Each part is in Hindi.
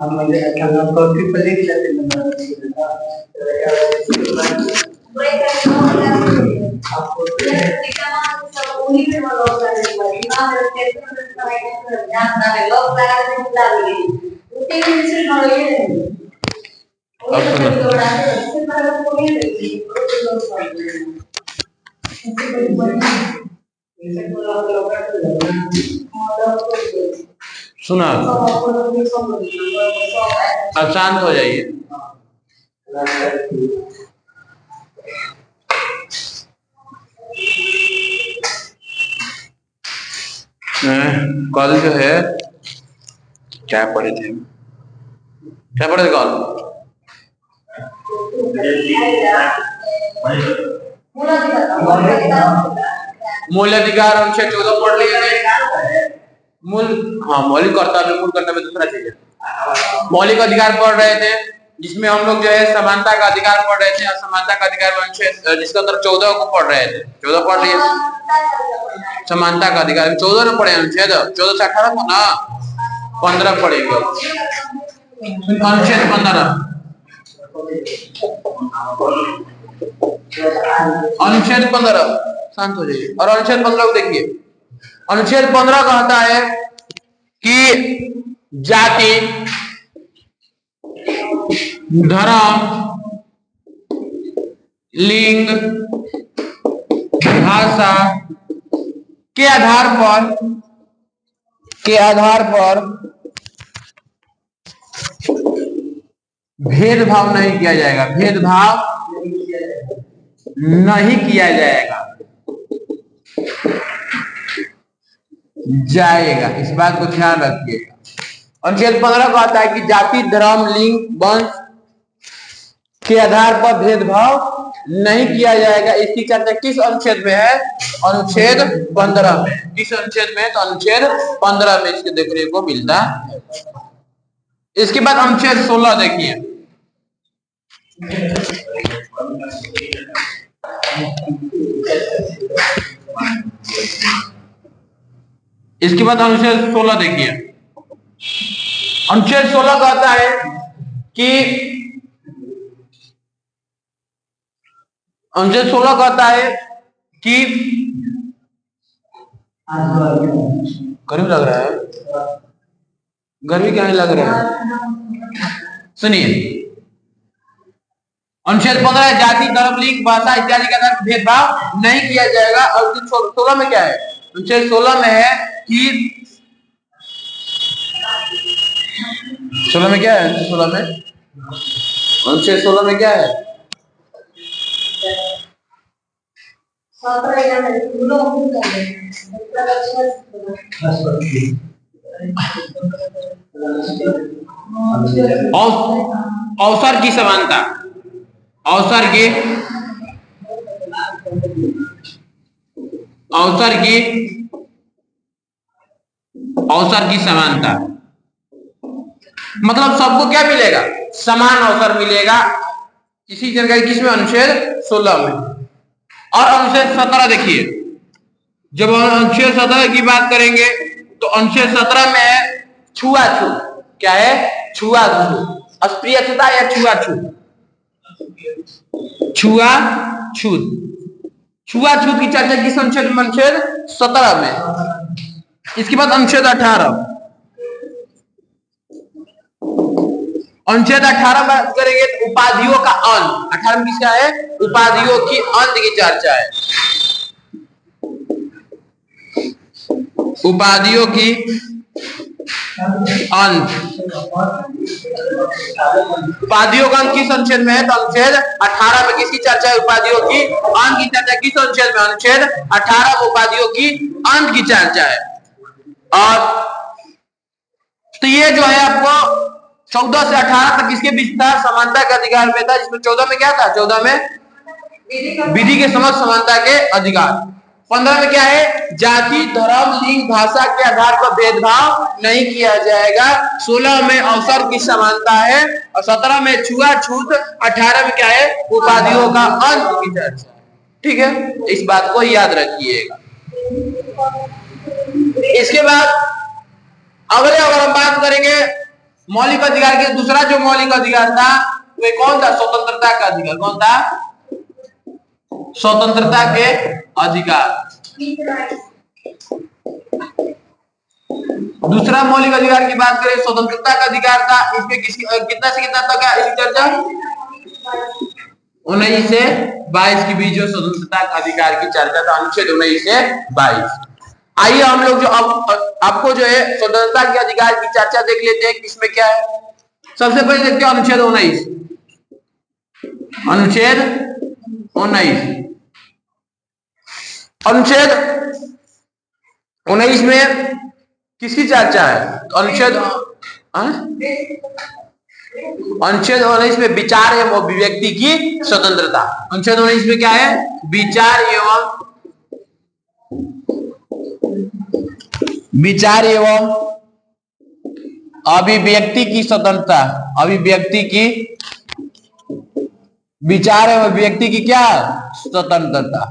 आम्हाला एखादा कॉफी परीक्षा दिली सुना। अब शांत हो जाइए। कल जो है क्या पढ़े थे कल? मूल अधिकार अनुच्छेद 14 पढ़ लिए थे। मौलिक कर्तव्य, मूल कर्तव्य दूसरा चीज है। मौलिक अधिकार पढ़ रहे थे जिसमें हम लोग जो है समानता का अधिकार पढ़ रहे थे, असमानता का अधिकार अनुच्छेद जिसका उत्तर 14 को पढ़ रहे थे। 14 पढ़ लिए। समानता का अधिकार 14 न पढ़े, अनुच्छेद 14 से 18 को ना 15 पढ़ेंगे। अनुच्छेद 15, अनुच्छेद 15 शांत हो जाइए। और अनुच्छेद 15 को देखिए। अनुच्छेद 15 कहता है कि जाति, धर्म, लिंग, भाषा के आधार पर भेदभाव नहीं किया जाएगा। भेदभाव नहीं किया जाएगा। इस बात को ध्यान रखिएगा। अनुच्छेद 15 कहता है कि जाति, धर्म, लिंग, वंश के आधार पर भेदभाव नहीं किया जाएगा। इसकी चर्चा किस अनुच्छेद में है? अनुच्छेद 15 में। किस अनुच्छेद में? तो अनुच्छेद 15 में इसके देखने को मिलता है। इसके बाद अनुच्छेद 16 देखिए। इसके बाद अनुच्छेद 16 देखिए। अनुच्छेद 16 कहता है कि अनुच्छेद 16 कहता है कि गर्मी लग रहा है, गर्मी क्या लग रहा है? सुनिए, अनुच्छेद 15 जाति, धर्म, लिंग, भाषा इत्यादि के आधार पर भेदभाव नहीं किया जाएगा। और 16 में क्या है? अनुच्छेद 16 में है कि 16 में क्या है? अनुच्छेद 16 में क्या है? अवसर की समानता, अवसर की समानता मतलब सबको क्या मिलेगा? समान अवसर मिलेगा। इसी जानकारी किसमें? अनुच्छेद 16 में। और अनुच्छेद 17 देखिए। जब अनुच्छेद 17 की बात करेंगे तो अनुच्छेद 17 में है छुआछूत। क्या है? छुआछूत, अस्पृश्यता या छुआछूत। छुआछूत की चर्चा किस अनुच्छेद में? अनुच्छेद 17 में। इसके बाद अनुच्छेद 18। अनुच्छेद 18 बात करेंगे तो उपाधियों का अंत। 18 में किसका है? उपाधियों की अंत की चर्चा है। उपाधियों की अंत। उपाधियों का अंत किस अनुच्छेद में है? तो अनुच्छेद 18 में। किसकी चर्चा है? उपाधियों की अंत की चर्चा किस अनुच्छेद में? अनुच्छेद 18 में उपाधियों की अंत की चर्चा है। और तो ये जो है आपको 14 से 18 तक इसके विस्तार समानता के अधिकार में था, जिसमें 14 में क्या था? 14 में विधि के समक्ष समानता के अधिकार। 15 में क्या है? जाति, धर्म, लिंग, भाषा के आधार पर भेदभाव नहीं किया जाएगा। 16 में अवसर की समानता है और 17 में छुआछूत। 18 में क्या है? उपाधियों का अंत की चर्चा। ठीक है, इस बात को याद रखिएगा। इसके बाद अगले अगर हम बात करेंगे मौलिक अधिकार के दूसरा जो मौलिक अधिकार था वे कौन था? स्वतंत्रता का अधिकार। कौन था? स्वतंत्रता के अधिकार। दूसरा मौलिक अधिकार की बात करें, स्वतंत्रता का अधिकार था। इसमें कितना से कितना तक है इसकी चर्चा? 19 से 22 के बीच जो स्वतंत्रता का अधिकार की चर्चा था, अनुच्छेद 19 से 22। आइए हम लोग जो अब आपको जो है स्वतंत्रता के अधिकार की चर्चा देख लेते हैं, किसमें क्या है। सबसे पहले देखते हैं अनुच्छेद 19। अनुच्छेद 19, अनुच्छेद 19 में किसकी चर्चा है? तो अनुच्छेद 19 में विचार एवं अभिव्यक्ति की स्वतंत्रता। अनुच्छेद 19 में क्या है? विचार एवं अभिव्यक्ति की स्वतंत्रता। विचार एवं अभिव्यक्ति की क्या? स्वतंत्रता।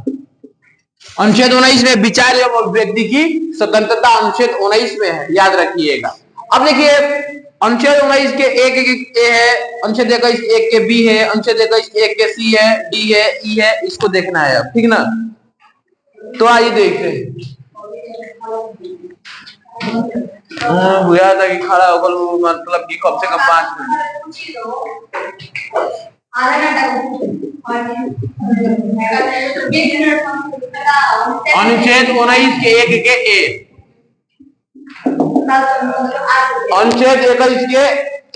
अनुच्छेद 19 में विचार एवं अभिव्यक्ति की स्वतंत्रता अनुच्छेद 19 में है, याद रखिएगा। अब देखिए अनुच्छेद 19 के एक ए है, अनुच्छेद 21 एक के बी है, अनुच्छेद 21 एक के सी है, डी है, ई है, इसको देखना है अब, ठीक ना। तो आइए देखते हैं। बुझा था कि खड़ा होकर मतलब कि कम से कम 5 मिनट। अनुच्छेद 19 के एक के ए, अनुच्छेद 21 के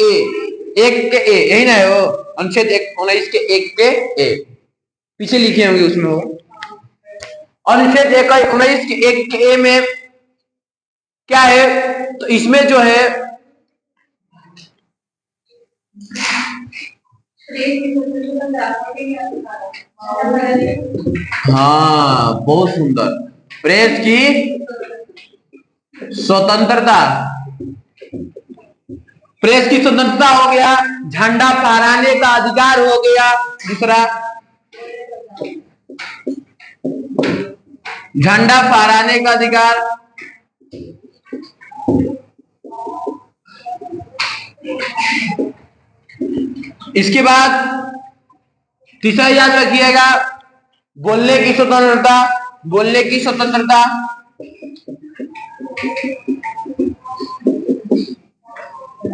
ए, एक के ए, यही ना है वो। अनुच्छेद 19 के एक के ए, पीछे लिखे होंगे उसमें वो। अनुच्छेद 19 के एक के ए में क्या है? तो इसमें जो है हाँ, बहुत सुंदर, प्रेस की स्वतंत्रता। प्रेस की स्वतंत्रता हो गया, झंडा फहराने का अधिकार हो गया। दूसरा, झंडा फहराने का अधिकार। इसके बाद तीसरा याद रखिएगा, बोलने की स्वतंत्रता। बोलने की स्वतंत्रता,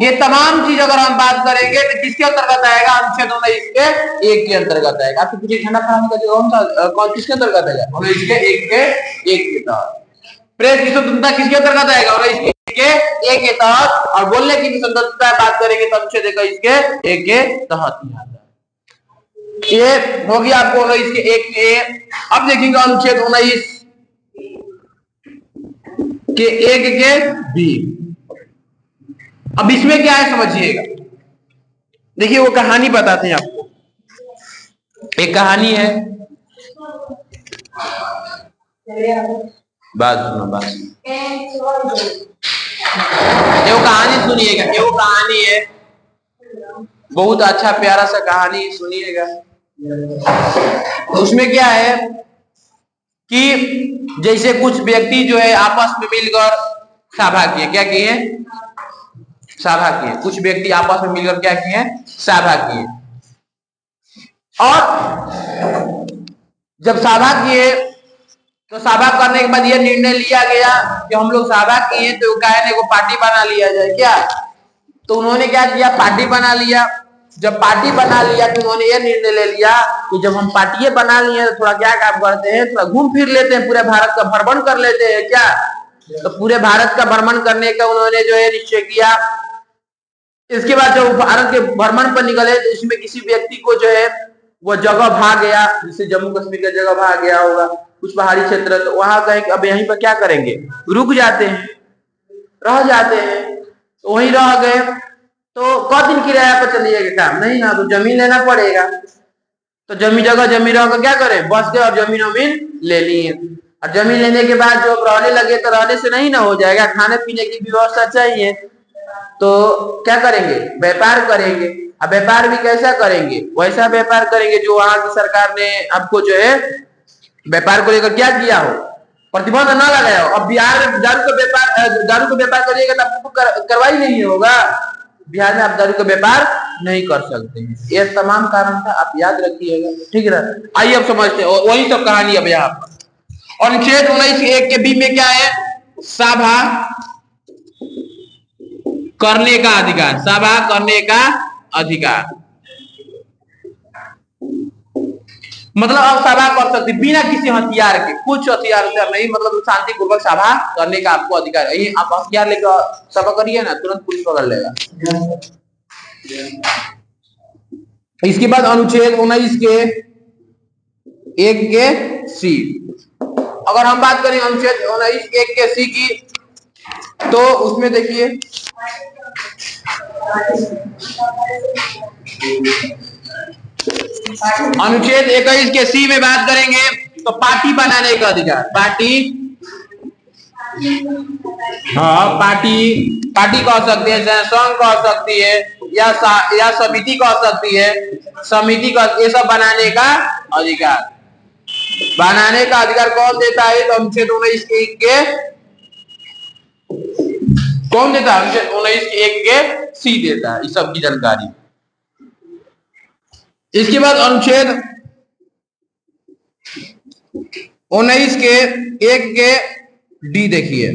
ये तमाम चीज अगर हम बात करेंगे तो किसके अंतर्गत आएगा? अनुच्छेद 19 के एक के अंतर्गत आएगा। आपको पूछे झंडा फहराने का कौन सा किसके अंतर्गत आएगा? 19 के एक के तहत। प्रेस की स्वतंत्रता किसके अंतर्गत आएगा? 19 के एक के तहत। और बोलने की स्वतंत्रता बात करेंगे तो अनुच्छेद 21 के एक के तहत ही आता है। ये हो गया आपको 19 के एक के। अब देखेंगे अनुच्छेद 19 के एक के बी। अब इसमें क्या है समझिएगा। देखिए वो कहानी बताते हैं आपको। एक कहानी है, बात सुनो, बात सुनो। ये वो कहानी सुनिएगा। ये वो कहानी है, बहुत अच्छा प्यारा सा कहानी, सुनिएगा। तो उसमें क्या है कि जैसे कुछ व्यक्ति जो है आपस में मिलकर सभा किए। क्या किए? सभा किए। कुछ व्यक्ति आपस में मिलकर क्या किए? सभा किए। और जब सभा किए तो सभा करने के बाद यह निर्णय लिया गया कि हम लोग सभा किए तो कहने को पार्टी बना लिया जाए क्या। तो उन्होंने क्या किया? पार्टी बना लिया। जब पार्टी बना लिया तो उन्होंने यह निर्णय ले लिया कि जब हम पार्टी बना लिए तो थोड़ा क्या काम करते हैं, थोड़ा घूम फिर लेते हैं, पूरे भारत का भ्रमण कर लेते हैं क्या। तो पूरे भारत का भ्रमण करने का उन्होंने जो है निश्चय किया। इसके बाद जब भारत के भ्रमण पर निकले तो इसमें किसी व्यक्ति को जो है वो जगह भाग गया, जिससे जम्मू कश्मीर का जगह भाग गया होगा, कुछ पहाड़ी क्षेत्र। तो वहां गए कि अब यहीं पर क्या करेंगे, रुक जाते हैं, रह जाते हैं। तो वहीं रह गए। तो कौन दिन किराया पर चलिएगा काम नहीं ना, तो जमीन लेना पड़ेगा। तो जमीन रहकर क्या करें, बस गए और जमीन ले लिए। और जमीन लेने के बाद जो रहने लगे तो रहने से नहीं ना हो जाएगा, खाने पीने की व्यवस्था चाहिए। तो क्या करेंगे? व्यापार करेंगे। अब व्यापार भी कैसा करेंगे? वैसा व्यापार करेंगे जो वहां की सरकार ने आपको जो है व्यापार को लेकर क्या किया हो, प्रतिबंध ना लगाया हो। अब बिहार में दारू का व्यापार करिएगा तो आपको कार्रवाई नहीं होगा। बिहार में आप दारू का व्यापार नहीं कर सकते हैं। ये तमाम कारण था, आप याद रखिएगा, ठीक है। आइए अब समझते हैं, वही सब कहानी अब यहाँ पर। अनुच्छेद 19(1) के बी में क्या है? सभा करने का अधिकार, सभा करने का अधिकार, मतलब आप सभा कर सकते बिना किसी हथियार के, कुछ हथियार नहीं, मतलब शांतिपूर्वक सभा करने का आपको अधिकार है। आप हथियार लेकर सभा करिए ना, तुरंत पुलिस पकड़ लेगा। इसके बाद अनुच्छेद 19 के 1 के सी, अगर हम बात करें अनुच्छेद 19 1 के सी की, तो उसमें देखिए अनुच्छेद 21 के सी में बात करेंगे तो पार्टी बनाने का अधिकार, पार्टी, हाँ पार्टी कह सकते हैं, संघ कह सकती है, या समिति कह सकती है, समिति का, ये सब बनाने का अधिकार, बनाने का अधिकार कौन देता है? तो अनुच्छेद 19 के 1 के कौन देता है? अनुच्छेद 19 के 1 के सी देता है इस सब की जानकारी। इसके बाद अनुच्छेद 19 के 1 के डी देखिए,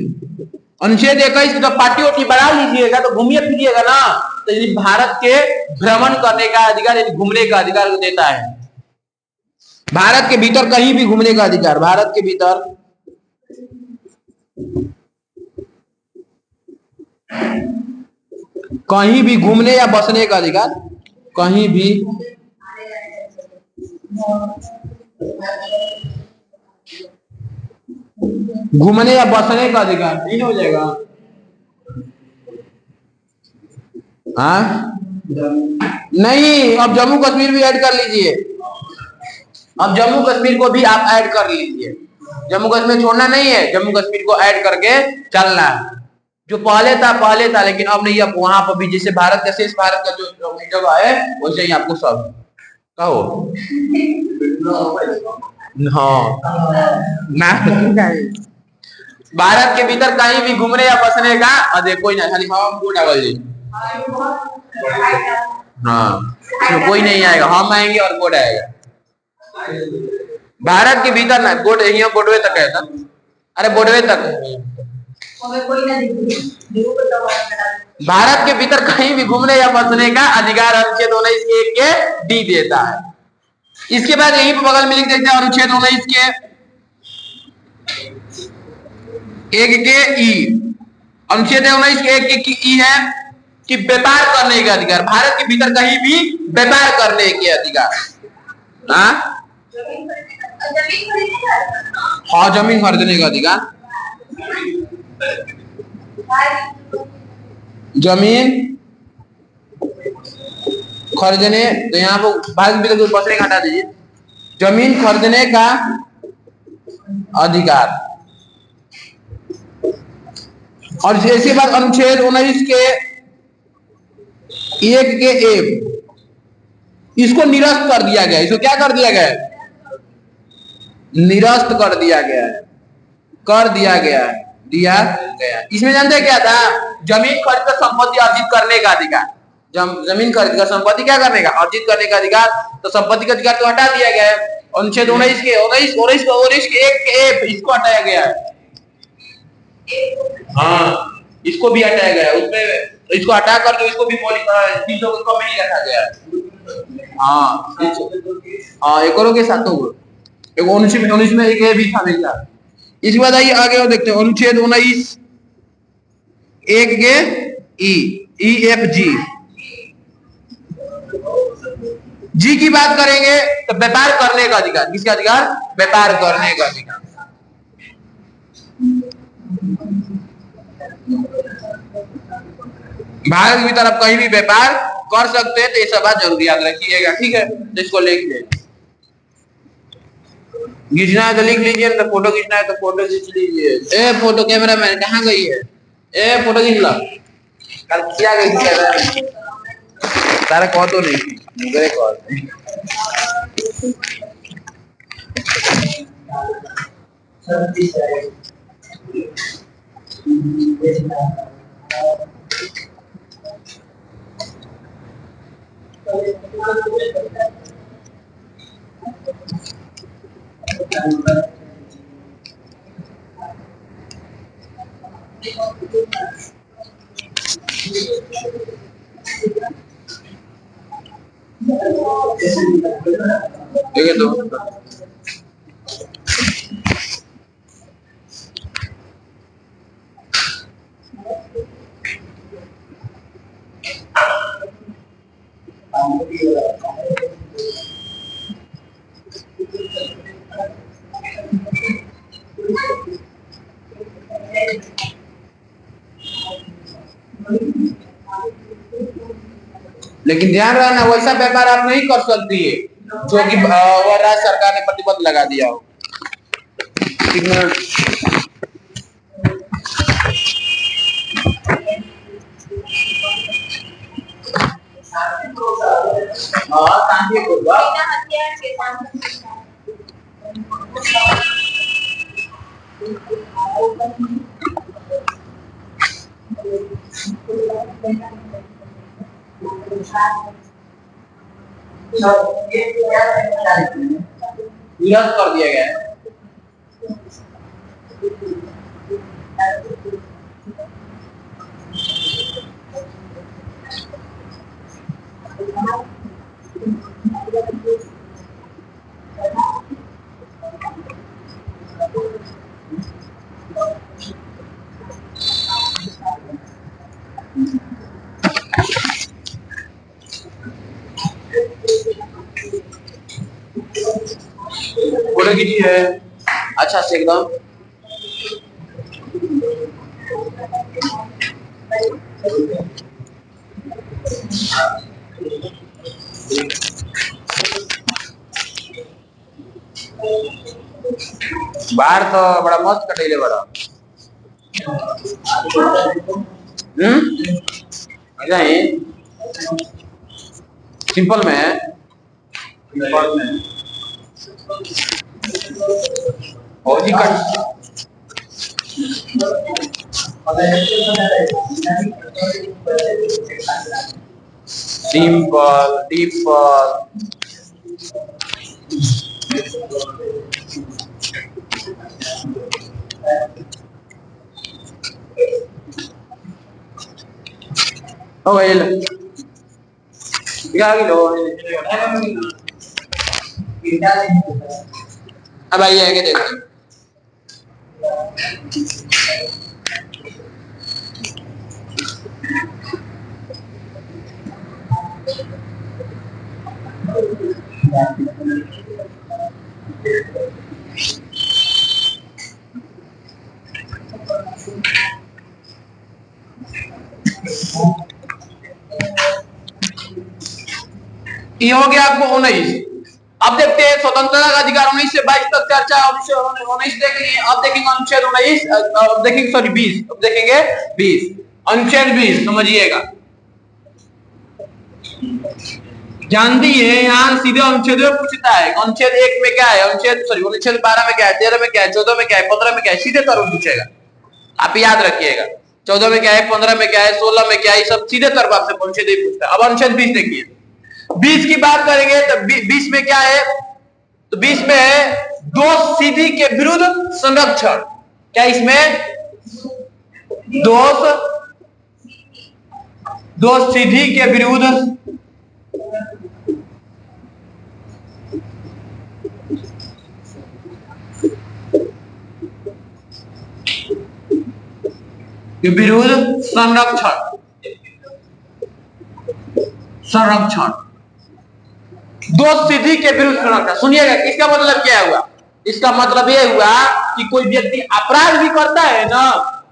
अनुच्छेद 21 की तो पार्टी वार्टी बना लीजिएगा तो घूमिए फिरिएगा ना, तो यदि भारत के भ्रमण करने का अधिकार, यदि घूमने का अधिकार देता है, भारत के भीतर कहीं भी घूमने का अधिकार, भारत के भीतर कहीं भी घूमने या बसने का अधिकार, कहीं भी घूमने या बसने का अधिकार, नहीं हो जाएगा? हाँ नहीं, अब जम्मू कश्मीर भी ऐड कर लीजिए, अब जम्मू कश्मीर को भी आप ऐड कर लीजिए, जम्मू कश्मीर छोड़ना नहीं है, जम्मू कश्मीर को ऐड करके चलना है। जो पहले था, लेकिन अब नहीं, अब वहां पर भी जैसे भारत का शेष, भारत का जो जगह है वैसे ही आपको सब कहो, हाँ ना, भारत के भीतर कहीं भी घूमने या बसने का अरे कोई ना, खाली हम को डाल जी, हाँ तो कोई नहीं आएगा, हम आएंगे और कोड आएगा। भारत के भीतर ना, कोड यहाँ बोर्डवे तक है, अरे बोर्डवे तक, भारत के भीतर कहीं भी घूमने या बसने का अधिकार अनुच्छेद 19 के 1 के डी देता है। इसके बाद यहीं पर बगल में लिख देते हैं अनुच्छेद 19 के 1 के ई, अनुच्छेद 19 के 1 के ई है कि व्यापार करने का अधिकार, भारत के भीतर कहीं भी व्यापार करने के अधिकार, हाँ जमीन खरीदने का अधिकार, जमीन खरीदने, तो यहाँ पर भारत के भीतर बसने का हटा दीजिए, जमीन खरीदने का अधिकार। और इसके बाद अनुच्छेद 19 के 1 के ए, इसको निरस्त कर दिया गया, इसको क्या कर दिया गया? निरस्त कर दिया गया है, कर दिया गया है, दिया गया। इसमें जानते हैं क्या था? जमीन खरीद कर संपत्ति अर्जित करने का अधिकार, जमीन खरीद कर संपत्ति क्या करने का? अर्जित करने का अधिकार, तो संपत्ति का अधिकार तो हटा दिया गया है। अनुच्छेद 19 के 1 के एफ, इसको हटाया गया है, हाँ इसको भी हटाया गया है, उसमें इसको हटा कर जो इसको भी चीजों को नहीं रखा गया है, हाँ एक और के साथों को, एक 19 में एक भी था मेरे साथ। इसके बाद आइए आगे और देखते हैं अनुच्छेद 19 1 के ई एफ जी की बात करेंगे तो व्यापार करने का अधिकार, किसका अधिकार? व्यापार करने का अधिकार। भारत की तरफ कहीं भी व्यापार कर सकते हैं, तो ये सब बात जरूर याद रखिएगा, ठीक है? तो इसको लिख ले, खींचना है तो लिख लीजिए, तो फोटो खींचना है तो फोटो खींच लीजिए। ए फोटो कैमरा मैन कहाँ गई है? ए फोटो खींच ला, कल क्या गई थी तारा कह तो नहीं मुझे कॉल ठीक है तो लेकिन ध्यान रखना वैसा व्यापार आप नहीं कर सकती है जो कि वह राज्य सरकार ने प्रतिबंध लगा दिया हो। निरस्त कर दिया गया है। फोटो कीजिए अच्छा से एकदम। बाहर तो बड़ा मस्त कटेले बड़ा ऐसा ही सिंपल में है। और जी कट सिंपल डिफल हो गई अब आइए आगे देखते हैं। ये हो गया आपको 19। अब देखते हैं स्वतंत्रता का अधिकार 19 से 22 तक चर्चा। 19 देख लिए। अब देखेंगे अनुच्छेद 19। अब देखेंगे सॉरी 20। अब देखेंगे 20 अनुच्छेद 20 समझिएगा। जानती है यहाँ सीधे अनुच्छेद में पूछता है अनुच्छेद 1 में क्या है, अनुच्छेद 12 में क्या है, 13 में क्या है, 14 में क्या है, 15 में क्या है, सीधे तौर पर पूछेगा। आप याद रखिएगा 14 में क्या है, 15 में क्या है, 16 में क्या है, सब सीधे तौर पर आपसे अनुच्छेद पूछता है। अब अनुच्छेद 20 देखिए। 20 की बात करेंगे तो 20 में क्या है, तो 20 में है दोष सिद्धि के विरुद्ध संरक्षण। क्या इसमें दोष सिद्धि के विरुद्ध संरक्षण दोष सिद्धि के विरुद्ध संरक्षण। सुनिएगा इसका मतलब क्या हुआ। इसका मतलब यह हुआ कि कोई व्यक्ति अपराध भी करता है ना,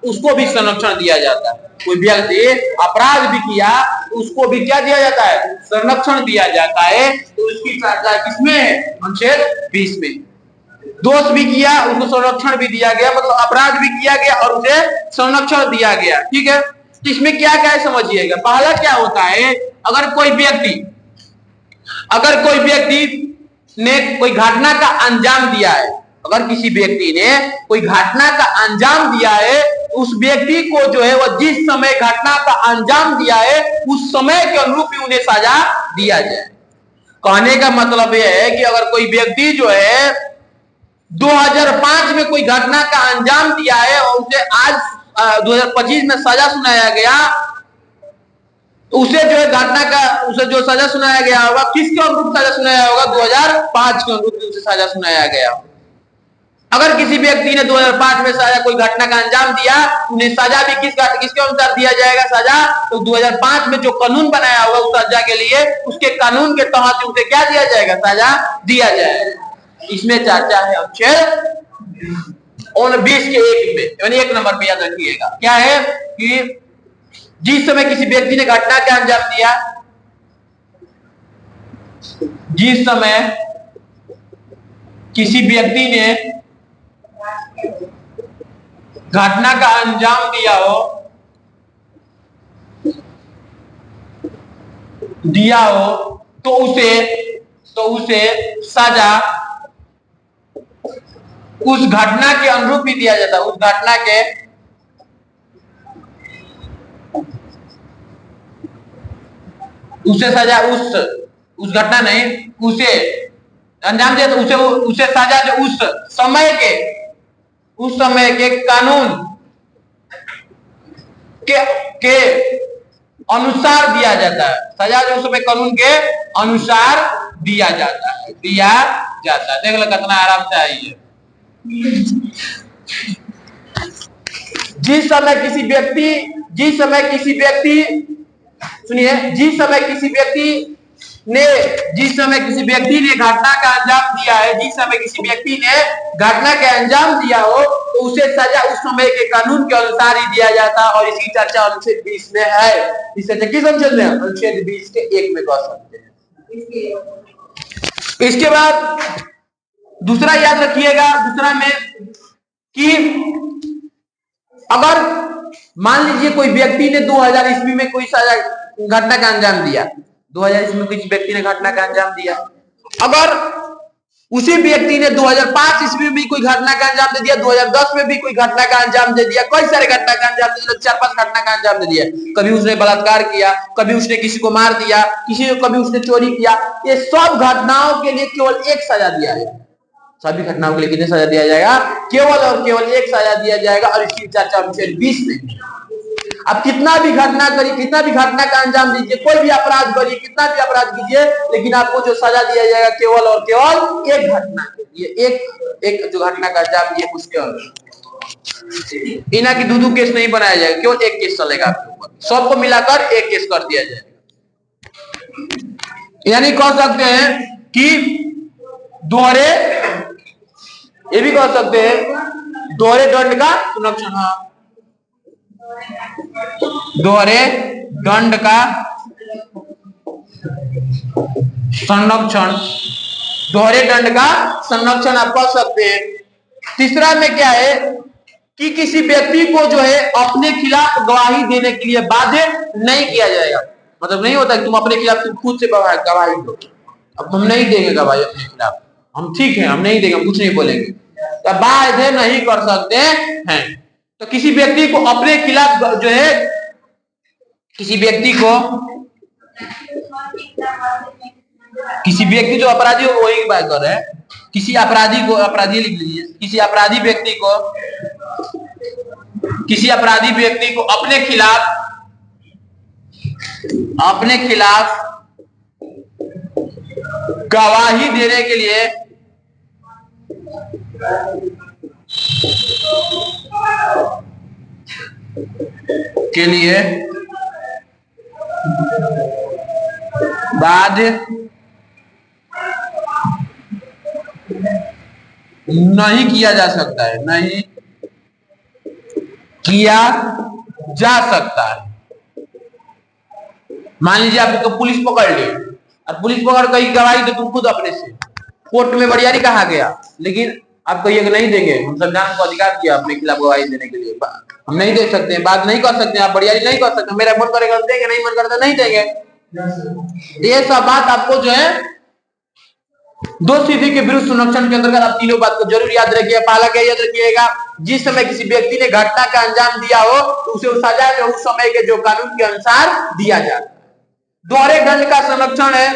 उसको भी संरक्षण दिया जाता है। कोई व्यक्ति अपराध भी किया उसको भी क्या दिया जाता है, संरक्षण दिया जाता है। तो इसकी चर्चा किसमें, अनुच्छेद 20 में। दोष भी किया उसको संरक्षण भी दिया गया, मतलब अपराध भी किया गया और उसे संरक्षण दिया गया। ठीक है, तो इसमें क्या क्या है समझिएगा। पहला क्या होता है, अगर कोई व्यक्ति ने कोई घटना का अंजाम दिया है, अगर किसी व्यक्ति ने कोई घटना का अंजाम दिया है उस व्यक्ति को जो है वह जिस समय घटना का अंजाम दिया है उस समय के अनुरूप ही उन्हें सजा दिया जाए। कहने का मतलब यह है कि अगर कोई व्यक्ति जो है 2005 में कोई घटना का अंजाम दिया है और उसे आज 2025 में सजा सुनाया गया, तो उसे जो है घटना का उसे जो सजा सुनाया गया होगा किसके अनुरूप सजा सुनाया होगा? 2005 के अनुरूप उसे सजा सुनाया गया। अगर किसी व्यक्ति ने 2005 में सजा कोई घटना का अंजाम दिया, उन्हें सजा भी किसके अनुसार दिया जाएगा सजा? तो 2005 में जो कानून बनाया हुआ उस सजा के लिए उसके कानून के तहत उसे क्या दिया जाएगा? सजा दिया जाएगा। इसमें चर्चा है अनुच्छेद 20 के 1 में, यानी 1 नंबर पे याद रखिएगा। क्या है कि जिस समय किसी व्यक्ति ने घटना का अंजाम दिया, जिस समय किसी व्यक्ति ने घटना का अंजाम दिया हो तो उसे सजा उस घटना के अनुरूप ही दिया जाता है। उस घटना के उसे सजा उस घटना नहीं उसे अंजाम दिया तो उसे सजा जो उस समय के कानून के अनुसार दिया जाता है। सजा जो उस समय कानून के अनुसार दिया जाता है। देख लो कितना आराम से आई है। जिस समय किसी व्यक्ति ने घटना का अंजाम दिया है, जिस समय किसी व्यक्ति ने घटना का अंजाम दिया हो तो उसे सजा उस समय के कानून के अनुसार ही दिया जाता है। और इसकी चर्चा अनुच्छेद 20 में है। इसे किस अनुच्छेद में? अनुच्छेद 20 के 1 में कह सकते हैं। इसके बाद दूसरा याद रखिएगा, दूसरा में कि अगर मान लीजिए कोई व्यक्ति ने 2000 ईस्वी में कोई सजा घटना का अंजाम दिया, 2000 ईस्वी में किसी व्यक्ति ने घटना का अंजाम दिया, अगर उसी व्यक्ति ने 2005 ईस्वी में भी कोई घटना का अंजाम दे दिया, 2010 में भी कोई घटना का अंजाम दे दिया, कई सारे घटना का अंजाम दे दिया, 4-5 घटना का अंजाम दे दिया। कभी उसने बलात्कार किया, कभी उसने किसी को मार दिया, कभी उसने चोरी किया। ये सब घटनाओं के लिए केवल एक सजा दिया है। सभी घटनाओं के लिए कितने सजा दिया जाएगा? केवल और केवल एक सजा दिया जाएगा। और इसकी चर्चा अनुच्छेद 20 में। अब कितना भी घटना करिए, कितना भी घटना का अंजाम दीजिए, कोई भी अपराध करिए, कितना भी अपराध कीजिए, लेकिन आपको जो सजा दिया जाएगा केवल और केवल एक घटना के लिए, एक जो घटना का अंजाम दिए उसके अनुसार। इना की दो केस नहीं बनाया जाएगा, केवल एक केस चलेगा आपके ऊपर। सबको मिलाकर एक केस कर दिया जाएगा। यानी कह सकते हैं कि दोहरे, ये भी कह सकते हैं दोहरे दंड का संरक्षण। हाँ, दोहरे दंड का संरक्षण, दोहरे दंड का संरक्षण आप कह सकते हैं। तीसरा में क्या है कि किसी व्यक्ति को जो है अपने खिलाफ गवाही देने के लिए बाध्य नहीं किया जाएगा। मतलब नहीं होता कि तुम अपने खिलाफ तुम खुद से गवाही दो, अब हम नहीं देंगे गवाही अपने खिलाफ, हम ठीक है, हम नहीं देंगे, कुछ नहीं बोलेंगे, तो बाध्य नहीं कर सकते हैं। तो किसी व्यक्ति को अपने खिलाफ जो है, किसी व्यक्ति जो अपराधी हो, वही बात कर रहे हैं, किसी अपराधी को, अपराधी लिख लीजिए, किसी अपराधी व्यक्ति को अपने खिलाफ गवाही देने के लिए बाध्य नहीं किया जा सकता है, नहीं किया जा सकता है। मान लीजिए आपको पुलिस पकड़ ली और पुलिस पकड़ कहीं गवाही तो तुम खुद अपने से कोर्ट में बरियारी कहा गया, लेकिन आपको ये नहीं देंगे, हम संविधान को अधिकार दिया अपने खिलाफ गवाही देने के लिए, हम नहीं दे सकते, बात नहीं कर सकते, आप बरियारी नहीं कर सकते, मेरा मन करेगा देंगे, नहीं मन करता नहीं देंगे। ये सब बात आपको जो है दो स्थिति के विरुद्ध संरक्षण के अंतर्गत आप तीनों बात को जरूर याद रखिए। पहला क्या याद रखिएगा, जिस समय किसी व्यक्ति ने घटना का अंजाम दिया हो तो उसे सजा जो उस समय के जो कानून के अनुसार दिया जाता है। दोहरे दंड का संरक्षण है।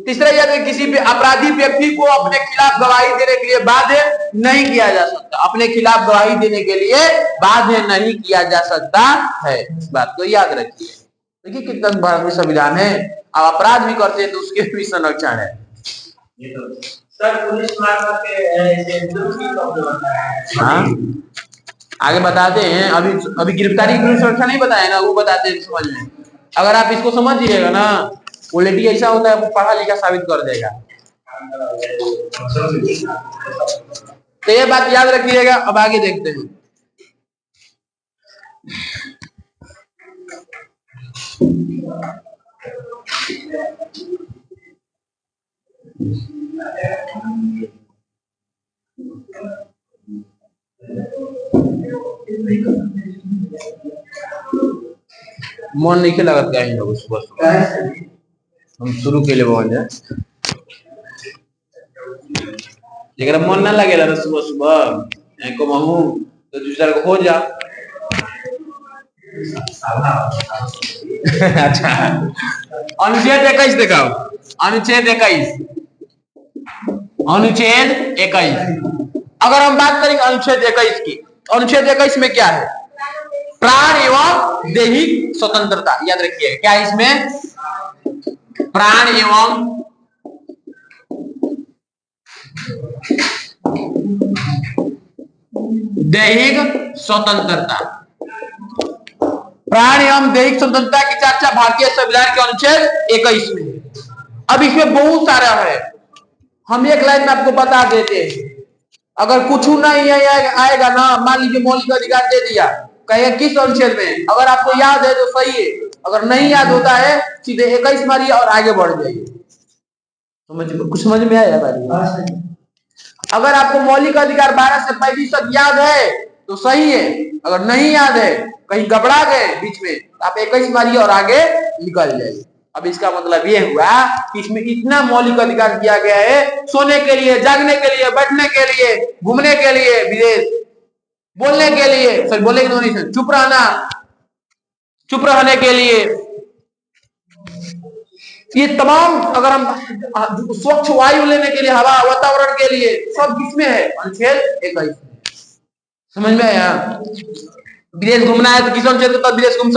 तीसरा यह कि किसी भी अपराधी व्यक्ति को अपने खिलाफ गवाही देने के लिए बाध्य नहीं किया जा सकता। अपने खिलाफ गवाही देने के लिए बाध्य नहीं किया जा सकता है, इस बात को याद रखिए। देखिए कितना बड़ा संविधान है। अब अपराध भी करते हैं तो उसके भी संरक्षण है। ये तो सर पुलिस मार्फत के हाँ आगे बताते हैं। अभी गिरफ्तारी की सुरक्षा नहीं बताया ना, वो बताते हैं समझ में। अगर आप इसको समझ जाइएगा ना, वो लेडी ऐसा होता है वो पढ़ा लिखा साबित कर देगा। तो ये बात याद रखिएगा। अब आगे देखते हैं। मन नहीं लगत का लोग सुबह हम शुरू के लिए बोल जाए, लेकिन मन ना लगेला ना सुबह सुबह को महू तो दूसरा को हो जा। अच्छा अनुच्छेद 21 दिखाओ। अनुच्छेद 21 अगर हम बात करेंगे अनुच्छेद 21 की, अनुच्छेद 21 में क्या है? प्राण एवं दैहिक स्वतंत्रता। याद रखिए क्या इसमें? प्राण एवं दैहिक स्वतंत्रता। प्राण एवं दैहिक स्वतंत्रता की चर्चा भारतीय संविधान के अनुच्छेद 21 में। अब इसमें बहुत सारा है, हम एक लाइन में आपको बता देते हैं। अगर कुछ नहीं आएगा ना, मान लीजिए मौलिक अधिकार दे दिया, कहेगा किस अनुच्छेद में? अगर आपको याद है तो सही है, अगर नहीं याद होता है सीधे 21 मारिए और आगे बढ़ जाइए। कुछ समझ में आया भाई? अगर आपको मौलिक अधिकार 12 से 35 तक याद है तो सही है, अगर नहीं याद है, कहीं घबरा गए बीच में, आप 21 मारिए और आगे निकल जाइए। अब इसका मतलब ये हुआ कि इसमें इतना मौलिक अधिकार दिया गया है, सोने के लिए, जागने के लिए, बैठने के लिए, घूमने के लिए, विदेश बोलने के लिए, सर बोले नहीं, चुप रहना, चुप रहने के लिए, ये तमाम, अगर हम स्वच्छ वायु लेने के लिए, हवा वातावरण के लिए, सब किसमें है? अनुच्छेद 21। समझ में आया? विदेश घूमना है तो किस अनुच्छेद के तहत विदेश घूम